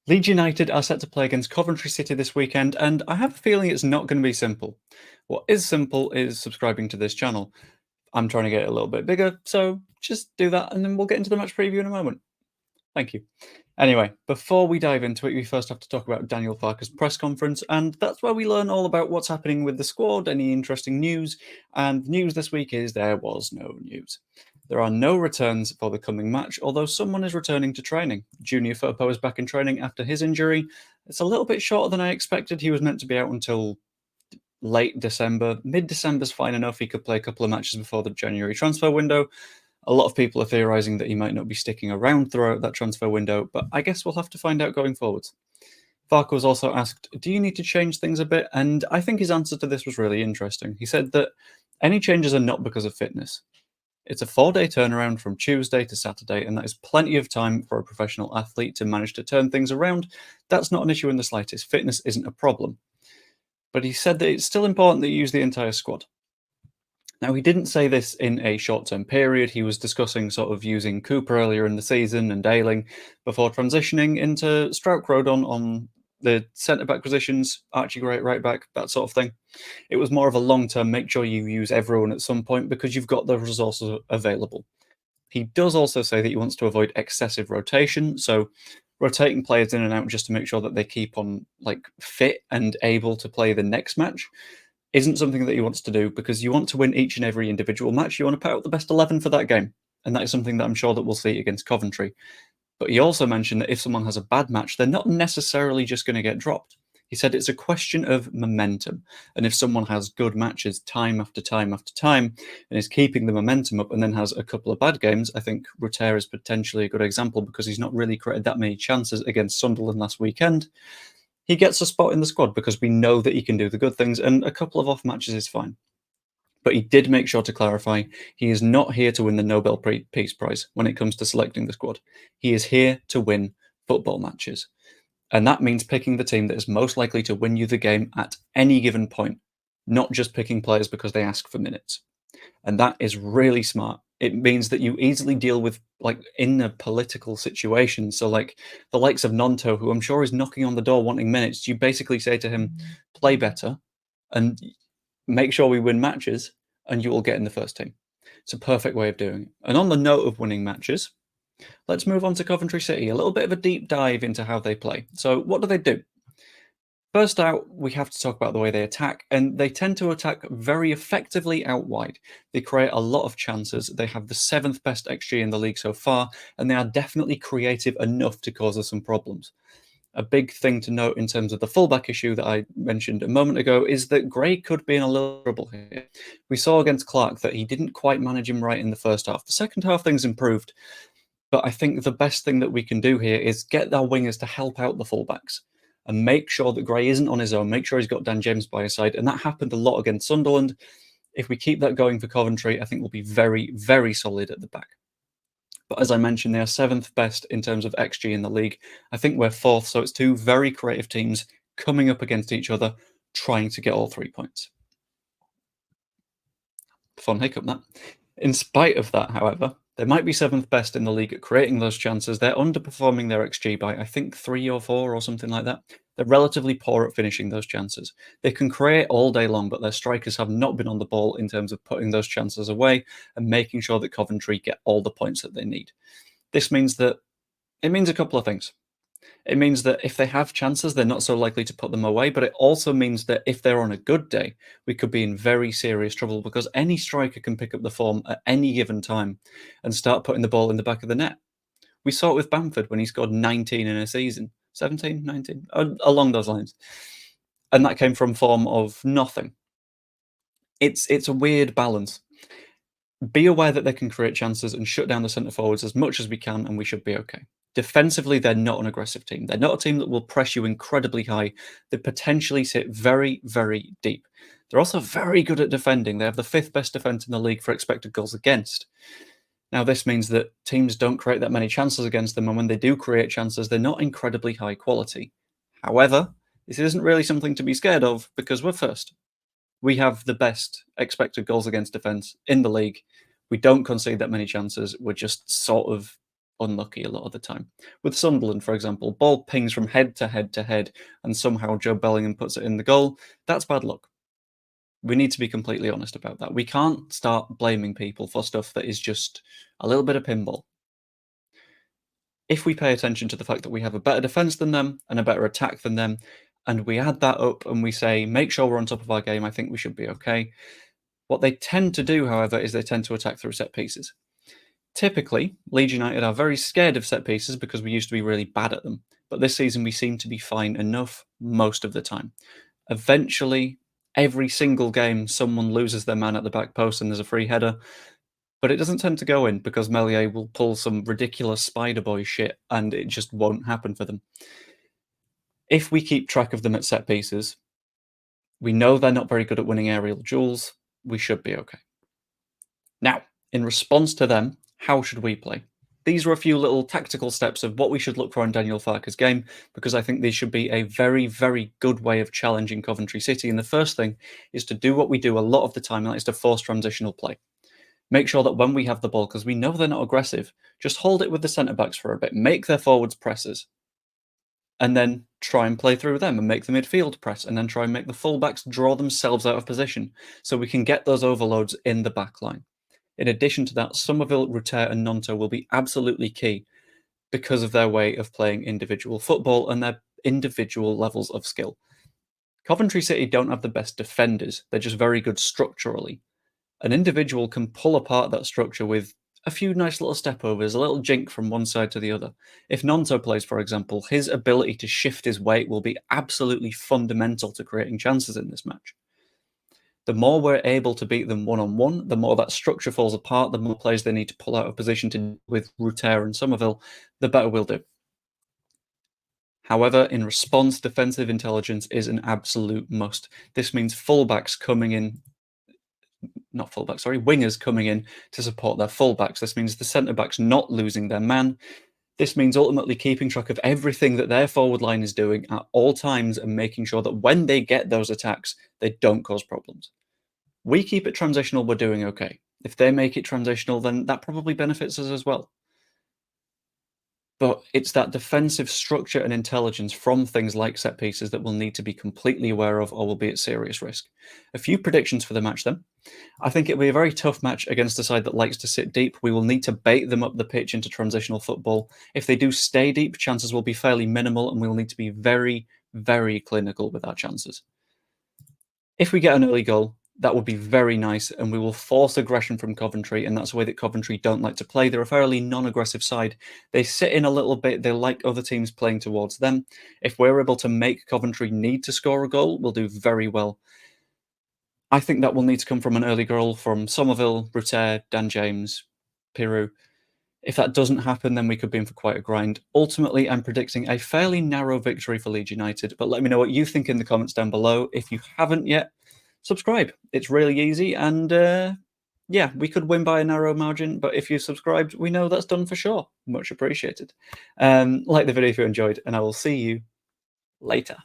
Leeds United are set to play against Coventry City this weekend, and I have a feeling it's not going to be simple. What is simple is subscribing to this channel. I'm trying to get it a little bit bigger, so just do that and then we'll get into the match preview in a moment. Thank you. Anyway, before we dive into it, we first have to talk about Daniel Farke's press conference, and that's where we learn all about what's happening with the squad, any interesting news, and the news this week is there was no news. There are no returns for the coming match, although someone is returning to training. Junior Firpo is back in training after his injury. It's a little bit shorter than I expected. He was meant to be out until late December. Mid-December's fine enough. He could play a couple of matches before the January transfer window. A lot of people are theorising that he might not be sticking around throughout that transfer window, but I guess we'll have to find out going forwards. Farke was also asked, do you need to change things a bit? And I think his answer to this was really interesting. He said that any changes are not because of fitness. It's a 4-day turnaround from Tuesday to Saturday, and that is plenty of time for a professional athlete to manage to turn things around. That's not an issue in the slightest. Fitness isn't a problem. But he said that it's still important that you use the entire squad. Now, he didn't say this in a short-term period. He was discussing sort of using Cooper earlier in the season and Ayling before transitioning into Stroukroyd on the centre-back positions, Archie Gray at right-back, that sort of thing. It was more of a long-term, make sure you use everyone at some point because you've got the resources available. He does also say that he wants to avoid excessive rotation, so rotating players in and out just to make sure that they keep on fit and able to play the next match isn't something that he wants to do because you want to win each and every individual match. You want to put out the best 11 for that game. And that is something that I'm sure that we'll see against Coventry. But he also mentioned that if someone has a bad match, they're not necessarily just going to get dropped. He said it's a question of momentum. And if someone has good matches time after time after time and is keeping the momentum up and then has a couple of bad games, I think Rutter is potentially a good example because he's not really created that many chances against Sunderland last weekend. He gets a spot in the squad because we know that he can do the good things, and a couple of off matches is fine. But he did make sure to clarify he is not here to win the Nobel Peace Prize when it comes to selecting the squad. He is here to win football matches. And that means picking the team that is most likely to win you the game at any given point, not just picking players because they ask for minutes. And that is really smart. It means that you easily deal with in a political situation. So the likes of Nonto, who I'm sure is knocking on the door wanting minutes, you basically say to him, play better and make sure we win matches and you will get in the first team. It's a perfect way of doing it. And on the note of winning matches, let's move on to Coventry City, a little bit of a deep dive into how they play. So what do? First out, we have to talk about the way they attack, and they tend to attack very effectively out wide. They create a lot of chances. They have the 7th best XG in the league so far, and they are definitely creative enough to cause us some problems. A big thing to note in terms of the fullback issue that I mentioned a moment ago is that Gray could be in a little trouble here. We saw against Clark that he didn't quite manage him right in the first half. The second half, things improved, but I think the best thing that we can do here is get our wingers to help out the fullbacks and make sure that Gray isn't on his own, make sure he's got Dan James by his side. And that happened a lot against Sunderland. If we keep that going for Coventry, I think we'll be very, very solid at the back. But as I mentioned, they are 7th best in terms of XG in the league. I think we're 4th, so it's two very creative teams coming up against each other, trying to get all 3 points. Fun hiccup, that. In spite of that, however, they might be 7th best in the league at creating those chances. They're underperforming their XG by, I think, 3 or 4 or something like that. They're relatively poor at finishing those chances. They can create all day long, but their strikers have not been on the ball in terms of putting those chances away and making sure that Coventry get all the points that they need. This means that it means a couple of things. It means that if they have chances, they're not so likely to put them away. But it also means that if they're on a good day, we could be in very serious trouble because any striker can pick up the form at any given time and start putting the ball in the back of the net. We saw it with Bamford when he scored 19 in a season, 17, 19, along those lines. And that came from form of nothing. It's a weird balance. Be aware that they can create chances and shut down the centre forwards as much as we can, and we should be okay. Defensively, they're not an aggressive team. They're not a team that will press you incredibly high. They potentially sit very, very deep. They're also very good at defending. They have the 5th best defence in the league for expected goals against. Now, this means that teams don't create that many chances against them, and when they do create chances, they're not incredibly high quality. However, this isn't really something to be scared of because we're first. We have the best expected goals against defence in the league. We don't concede that many chances. We're just sort of unlucky a lot of the time. With Sunderland, for example, ball pings from head to head to head, and somehow Joe Bellingham puts it in the goal. That's bad luck. We need to be completely honest about that. We can't start blaming people for stuff that is just a little bit of pinball. If we pay attention to the fact that we have a better defence than them and a better attack than them, and we add that up and we say, make sure we're on top of our game, I think we should be okay. What they tend to do, however, is they tend to attack through set pieces. Typically, Leeds United are very scared of set pieces because we used to be really bad at them. But this season, we seem to be fine enough most of the time. Eventually, every single game, someone loses their man at the back post and there's a free header. But it doesn't tend to go in because Melier will pull some ridiculous Spider Boy shit and it just won't happen for them. If we keep track of them at set pieces, we know they're not very good at winning aerial duels. We should be okay. Now, in response to them, how should we play? These are a few little tactical steps of what we should look for in Daniel Farke's game, because I think these should be a very, very good way of challenging Coventry City. And the first thing is to do what we do a lot of the time, and that is to force transitional play. Make sure that when we have the ball, because we know they're not aggressive, just hold it with the centre-backs for a bit, make their forwards presses, and then try and play through them and make the midfield press, and then try and make the full-backs draw themselves out of position so we can get those overloads in the back line. In addition to that, Somerville, Rutter and Nonto will be absolutely key because of their way of playing individual football and their individual levels of skill. Coventry City don't have the best defenders, they're just very good structurally. An individual can pull apart that structure with a few nice little stepovers, a little jink from one side to the other. If Nonto plays, for example, his ability to shift his weight will be absolutely fundamental to creating chances in this match. The more we're able to beat them one-on-one, the more that structure falls apart, the more players they need to pull out of position to with Rutter and Somerville, the better we'll do. However, in response, defensive intelligence is an absolute must. This means wingers coming in to support their fullbacks. This means the centre-backs not losing their man. This means ultimately keeping track of everything that their forward line is doing at all times and making sure that when they get those attacks, they don't cause problems. We keep it transitional, we're doing okay. If they make it transitional, then that probably benefits us as well. But it's that defensive structure and intelligence from things like set pieces that we'll need to be completely aware of or will be at serious risk. A few predictions for the match then. I think it'll be a very tough match against a side that likes to sit deep. We will need to bait them up the pitch into transitional football. If they do stay deep, chances will be fairly minimal and we'll need to be very, very clinical with our chances. If we get an early goal, that would be very nice, and we will force aggression from Coventry, and that's a way that Coventry don't like to play. They're a fairly non-aggressive side. They sit in a little bit. They like other teams playing towards them. If we're able to make Coventry need to score a goal, we'll do very well. I think that will need to come from an early goal from Somerville, Rutter, Dan James, Piru. If that doesn't happen, then we could be in for quite a grind. Ultimately, I'm predicting a fairly narrow victory for Leeds United, but let me know what you think in the comments down below. If you haven't yet, subscribe. It's really easy, and yeah, we could win by a narrow margin, but if you subscribed, we know that's done for sure. Much appreciated. Like the video if you enjoyed, and I will see you later.